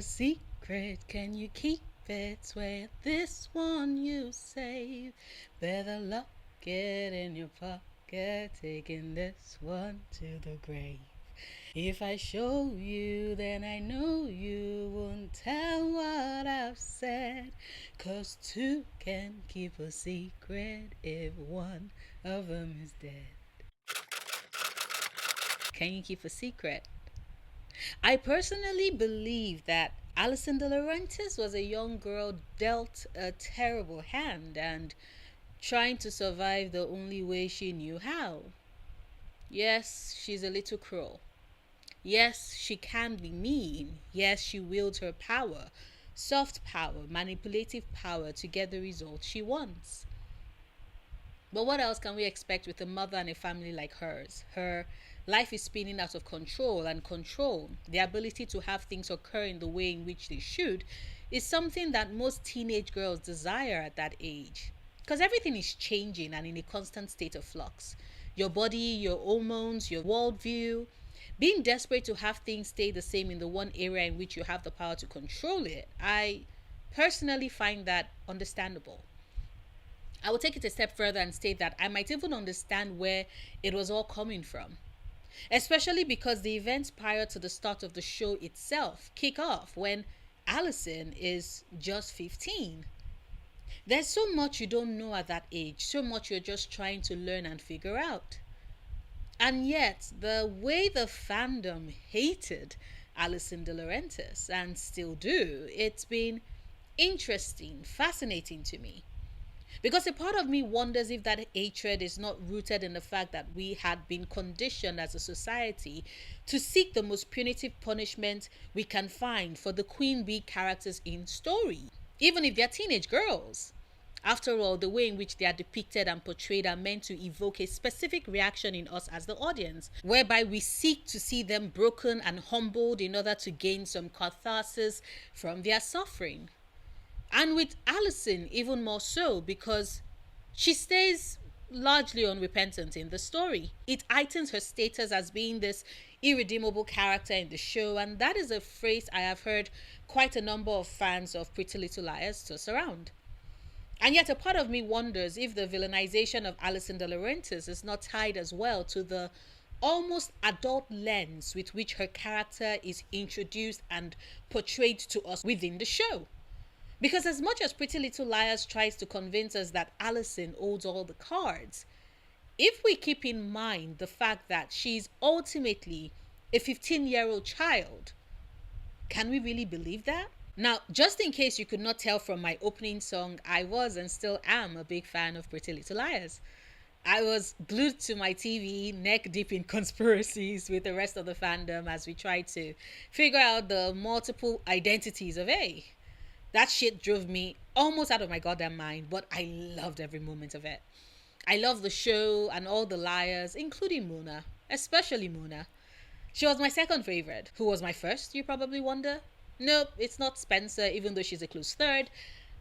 a secret? Can you keep it? Swear this one you save. Better lock it in your pocket, taking this one to the grave. If I show you, then I know you won't tell what I've said. 'Cause two can keep a secret if one of them is dead. Can you keep a secret? I personally believe that Alison Dilaurentis was a young girl dealt a terrible hand and trying to survive the only way she knew how. Yes, she's a little cruel. Yes, she can be mean. Yes, she wields her power, soft power, manipulative power to get the result she wants. But what else can we expect with a mother and a family like hers? Her life is spinning out of control, and control, the ability to have things occur in the way in which they should, is something that most teenage girls desire at that age. Because everything is changing and in a constant state of flux. Your body, your hormones, your worldview. Being desperate to have things stay the same in the one area in which you have the power to control it, I personally find that understandable. I will take it a step further and state that I might even understand where it was all coming from. Especially because the events prior to the start of the show itself kick off when Alison is just 15. There's so much you don't know at that age, so much you're just trying to learn and figure out. And yet, the way the fandom hated Alison Dilaurentis and still do, it's been interesting, fascinating to me. Because a part of me wonders if that hatred is not rooted in the fact that we had been conditioned as a society to seek the most punitive punishment we can find for the queen bee characters in story, even if they're teenage girls. After all, the way in which they are depicted and portrayed are meant to evoke a specific reaction in us as the audience, whereby we seek to see them broken and humbled in order to gain some catharsis from their suffering. And with Alison, even more so, because she stays largely unrepentant in the story. It heightens her status as being this irredeemable character in the show, and that is a phrase I have heard quite a number of fans of Pretty Little Liars toss around. And yet a part of me wonders if the villainization of Alison De Laurentiis is not tied as well to the almost adult lens with which her character is introduced and portrayed to us within the show. Because as much as Pretty Little Liars tries to convince us that Alison holds all the cards, if we keep in mind the fact that she's ultimately a 15-year-old child, can we really believe that? Now, just in case you could not tell from my opening song, I was and still am a big fan of Pretty Little Liars. I was glued to my TV, neck deep in conspiracies with the rest of the fandom as we tried to figure out the multiple identities of A. That shit drove me almost out of my goddamn mind, but I loved every moment of it. I loved the show and all the liars, including Mona, especially Mona. She was my second favorite. Who was my first, you probably wonder? Nope, it's not Spencer, even though she's a close third.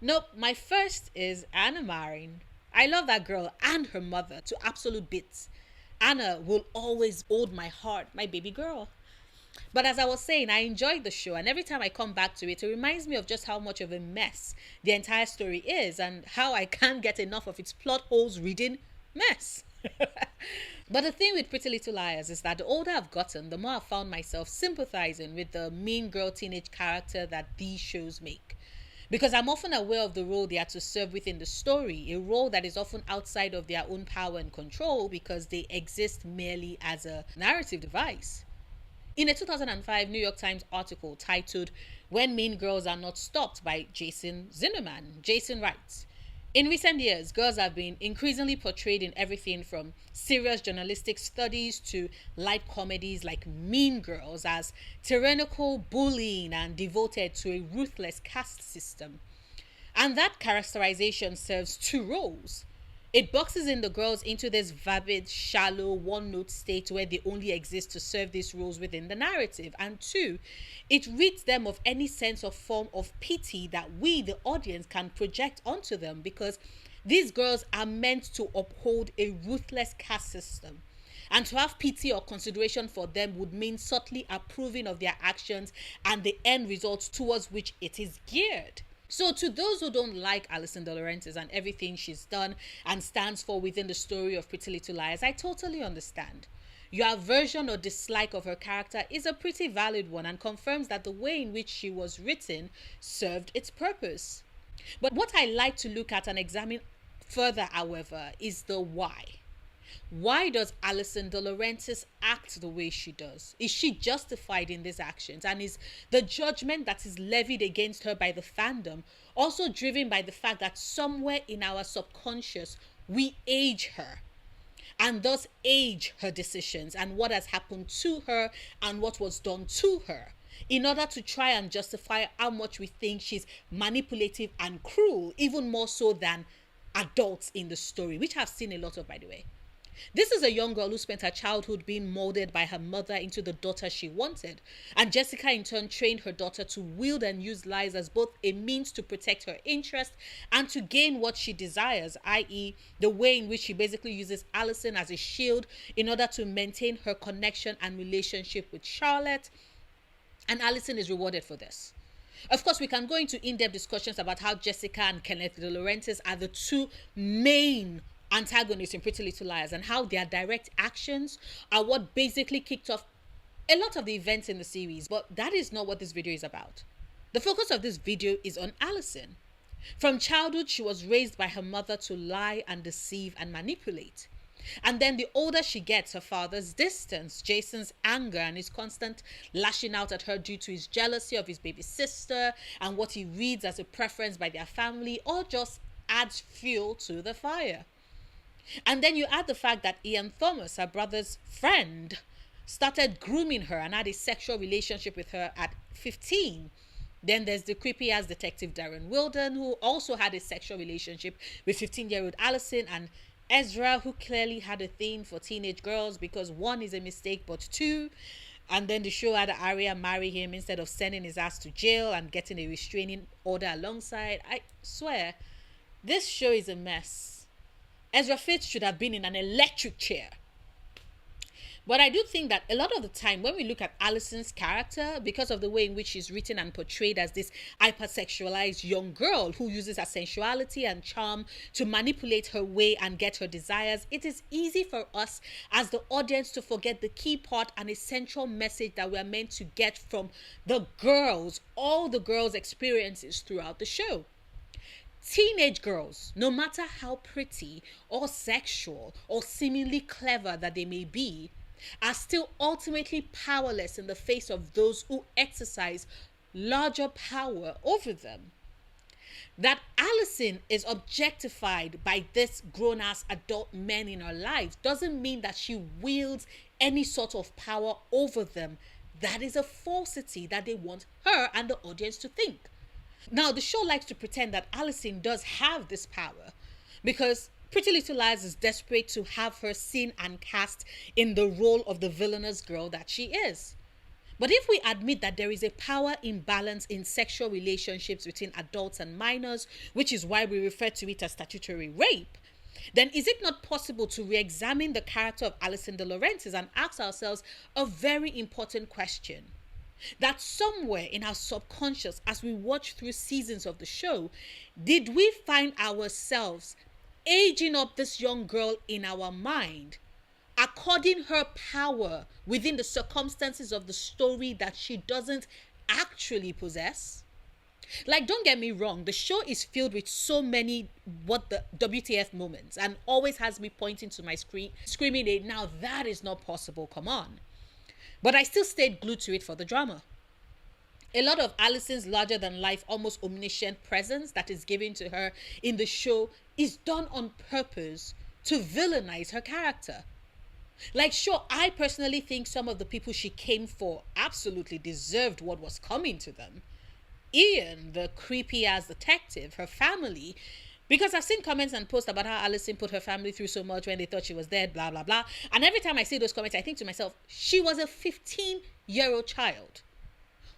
Nope, my first is Anna Marin. I love that girl and her mother to absolute bits. Anna will always hold my heart, my baby girl. But as I was saying, I enjoyed the show, and every time I come back to it, it reminds me of just how much of a mess the entire story is and how I can't get enough of its plot holes reading mess. But the thing with Pretty Little Liars is that the older I've gotten, the more I've found myself sympathizing with the mean girl teenage character that these shows make. Because I'm often aware of the role they are to serve within the story, a role that is often outside of their own power and control because they exist merely as a narrative device. In a 2005 New York Times article titled When Mean Girls Are Not Stopped by Jason Zimmerman, Jason writes, in recent years, girls have been increasingly portrayed in everything from serious journalistic studies to light comedies like Mean Girls as tyrannical, bullying, and devoted to a ruthless caste system. And that characterization serves two roles. It boxes in the girls into this vapid, shallow, one-note state where they only exist to serve these roles within the narrative. And two, it rids them of any sense of form of pity that we, the audience, can project onto them because these girls are meant to uphold a ruthless caste system. And to have pity or consideration for them would mean subtly approving of their actions and the end results towards which it is geared. So to those who don't like Alison Dilaurentis and everything she's done and stands for within the story of Pretty Little Liars, I totally understand. Your aversion or dislike of her character is a pretty valid one and confirms that the way in which she was written served its purpose. But what I like to look at and examine further, however, is the why. Why does Alison Dilaurentis act the way she does? Is she justified in these actions? And is the judgment that is levied against her by the fandom also driven by the fact that somewhere in our subconscious we age her and thus age her decisions and what has happened to her and what was done to her, in order to try and justify how much we think she's manipulative and cruel, even more so than adults in the story, which I've seen a lot of, by the way. This is a young girl who spent her childhood being molded by her mother into the daughter she wanted. And Jessica in turn trained her daughter to wield and use lies as both a means to protect her interest and to gain what she desires, i.e. the way in which she basically uses Alison as a shield in order to maintain her connection and relationship with Charlotte. And Alison is rewarded for this. Of course, we can go into in-depth discussions about how Jessica and Kenneth Dilaurentis are the two main antagonists in Pretty Little Liars and how their direct actions are what basically kicked off a lot of the events in the series. But that is not what this video is about. The focus of this video is on Alison. From childhood, she was raised by her mother to lie and deceive and manipulate. And then the older she gets, her father's distance, Jason's anger and his constant lashing out at her due to his jealousy of his baby sister and what he reads as a preference by their family, all just adds fuel to the fire. And then you add the fact that Ian Thomas, her brother's friend, started grooming her and had a sexual relationship with her at 15. Then there's the creepy ass detective Darren Wilden, who also had a sexual relationship with 15-year-old Alison, and Ezra, who clearly had a thing for teenage girls because one is a mistake but two. And then the show had Arya marry him instead of sending his ass to jail and getting a restraining order alongside. I swear, this show is a mess. Ezra Fitz should have been in an electric chair. But I do think that a lot of the time when we look at Alison's character, because of the way in which she's written and portrayed as this hypersexualized young girl who uses her sensuality and charm to manipulate her way and get her desires, it is easy for us as the audience to forget the key part and essential message that we are meant to get from the girls, all the girls' experiences throughout the show. Teenage girls, no matter how pretty or sexual or seemingly clever that they may be, are still ultimately powerless in the face of those who exercise larger power over them. That Alison is objectified by this grown-ass adult men in her life doesn't mean that she wields any sort of power over them. That is a falsity that they want her and the audience to think. Now, the show likes to pretend that Alison does have this power because Pretty Little Liars is desperate to have her seen and cast in the role of the villainous girl that she is. But if we admit that there is a power imbalance in sexual relationships between adults and minors, which is why we refer to it as statutory rape, then is it not possible to re-examine the character of Alison Dilaurentis and ask ourselves a very important question? That somewhere in our subconscious, as we watch through seasons of the show, did we find ourselves aging up this young girl in our mind, according her power within the circumstances of the story that she doesn't actually possess? Like, don't get me wrong, the show is filled with so many what the WTF moments and always has me pointing to my screen, screaming, now that is not possible, come on. But I still stayed glued to it for the drama. A lot of Alison's larger-than-life, almost omniscient presence that is given to her in the show is done on purpose to villainize her character. Like, sure, I personally think some of the people she came for absolutely deserved what was coming to them. Ian, the creepy-ass detective, her family, because I've seen comments and posts about how Alison put her family through so much when they thought she was dead, blah, blah, blah. And every time I see those comments, I think to myself, she was a 15-year-old child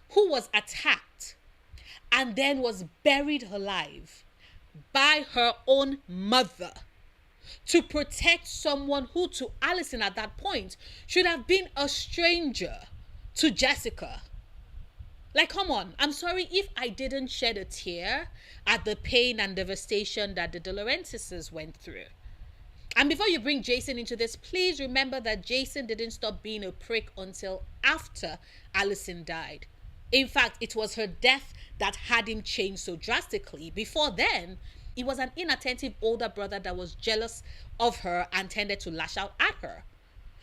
who was attacked and then was buried alive by her own mother to protect someone who, to Alison at that point, should have been a stranger to Jessica. Like, come on. I'm sorry if I didn't shed a tear at the pain and devastation that the Dilaurentises went through. And before you bring Jason into this, please remember that Jason didn't stop being a prick until after Alison died. In fact, it was her death that had him change so drastically. Before then, he was an inattentive older brother that was jealous of her and tended to lash out at her.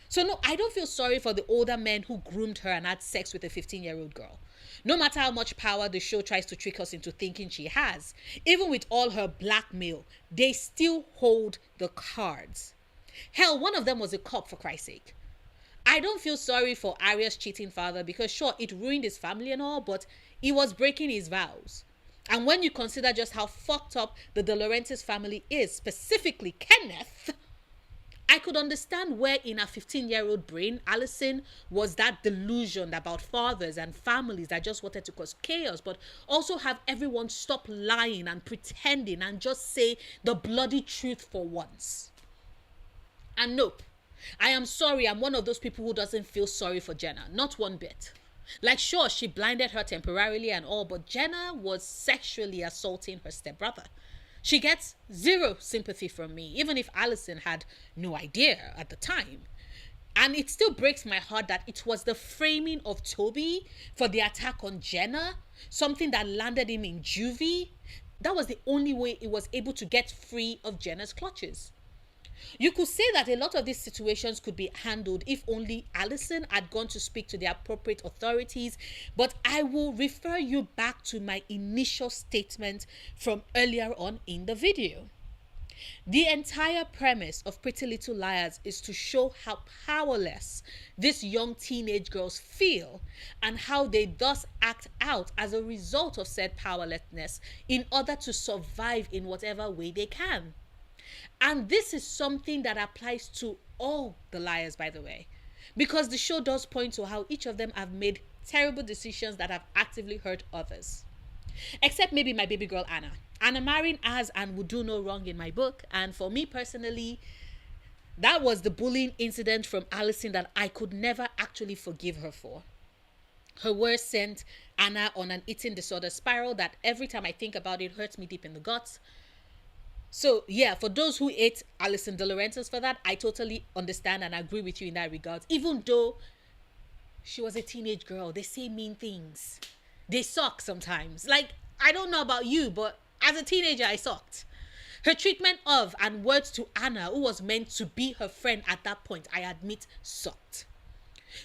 So no, I don't feel sorry for the older men who groomed her and had sex with a 15-year-old girl. No matter how much power the show tries to trick us into thinking she has, even with all her blackmail, they still hold the cards. Hell, one of them was a cop, for Christ's sake. I don't feel sorry for Arya's cheating father because sure, it ruined his family and all, but he was breaking his vows. And when you consider just how fucked up the Dilaurentis family is, specifically Kenneth, I could understand where in a 15-year-old brain, Alison was that delusion about fathers and families that just wanted to cause chaos, but also have everyone stop lying and pretending and just say the bloody truth for once. And nope, I am sorry, I'm one of those people who doesn't feel sorry for Jenna, not one bit. Like, sure, she blinded her temporarily and all, but Jenna was sexually assaulting her stepbrother. She gets zero sympathy from me, even if Alison had no idea at the time. And it still breaks my heart that it was the framing of Toby for the attack on Jenna, something that landed him in juvie. That was the only way he was able to get free of Jenna's clutches. You could say that a lot of these situations could be handled if only Alison had gone to speak to the appropriate authorities, but I will refer you back to my initial statement from earlier on in the video. The entire premise of Pretty Little Liars is to show how powerless these young teenage girls feel and how they thus act out as a result of said powerlessness in order to survive in whatever way they can. And this is something that applies to all the liars, by the way, because the show does point to how each of them have made terrible decisions that have actively hurt others. Except maybe my baby girl Anna. Anna Marin has and would do no wrong in my book. And for me personally, that was the bullying incident from Alison that I could never actually forgive her for. Her words sent Anna on an eating disorder spiral that every time I think about it hurts me deep in the guts. So yeah, for those who hate Alison Dilaurentis for that, I totally understand and agree with you in that regard. Even though she was a teenage girl, they say mean things. They suck sometimes. Like, I don't know about you, but as a teenager, I sucked. Her treatment of and words to Anna, who was meant to be her friend at that point, I admit, sucked.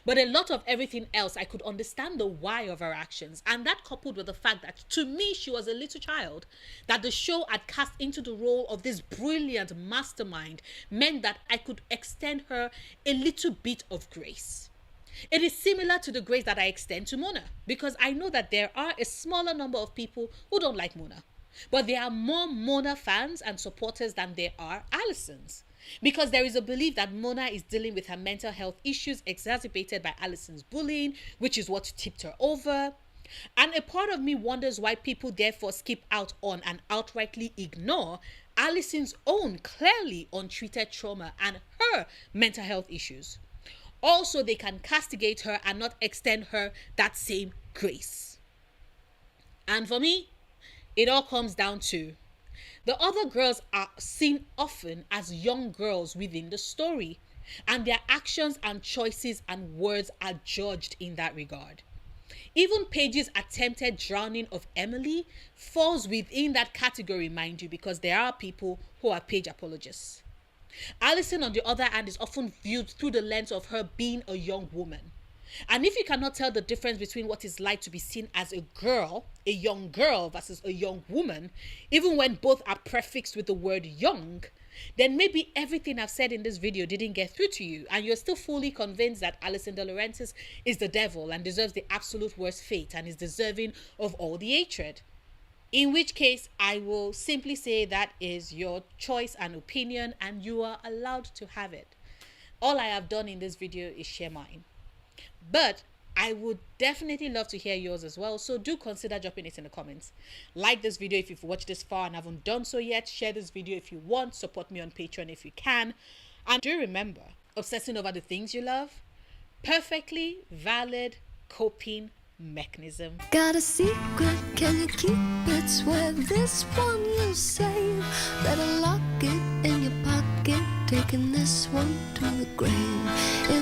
But a lot of everything else, I could understand the why of her actions. And that coupled with the fact that to me, she was a little child, that the show had cast into the role of this brilliant mastermind meant that I could extend her a little bit of grace. It is similar to the grace that I extend to Mona, because I know that there are a smaller number of people who don't like Mona. But there are more Mona fans and supporters than there are Alison's. Because there is a belief that Mona is dealing with her mental health issues exacerbated by Alison's bullying, which is what tipped her over. And a part of me wonders why people therefore skip out on and outrightly ignore Alison's own clearly untreated trauma and her mental health issues. Also, they can castigate her and not extend her that same grace. And for me, it all comes down to the other girls are seen often as young girls within the story, and their actions and choices and words are judged in that regard. Even Paige's attempted drowning of Emily falls within that category, mind you, because there are people who are Paige apologists. Alison, on the other hand, is often viewed through the lens of her being a young woman. And if you cannot tell the difference between what it's like to be seen as a girl, a young girl versus a young woman, even when both are prefixed with the word young, then maybe everything I've said in this video didn't get through to you and you're still fully convinced that Alison Dilaurentis is the devil and deserves the absolute worst fate and is deserving of all the hatred. In which case, I will simply say that is your choice and opinion and you are allowed to have it. All I have done in this video is share mine. But I would definitely love to hear yours as well. So do consider dropping it in the comments. Like this video if you've watched this far and haven't done so yet. Share this video if you want. Support me on Patreon if you can. And do remember, obsessing over the things you love, perfectly valid coping mechanism. Got a secret, can you keep it? Swear this one you'll save. Better lock it in your pocket, taking this one to the grave.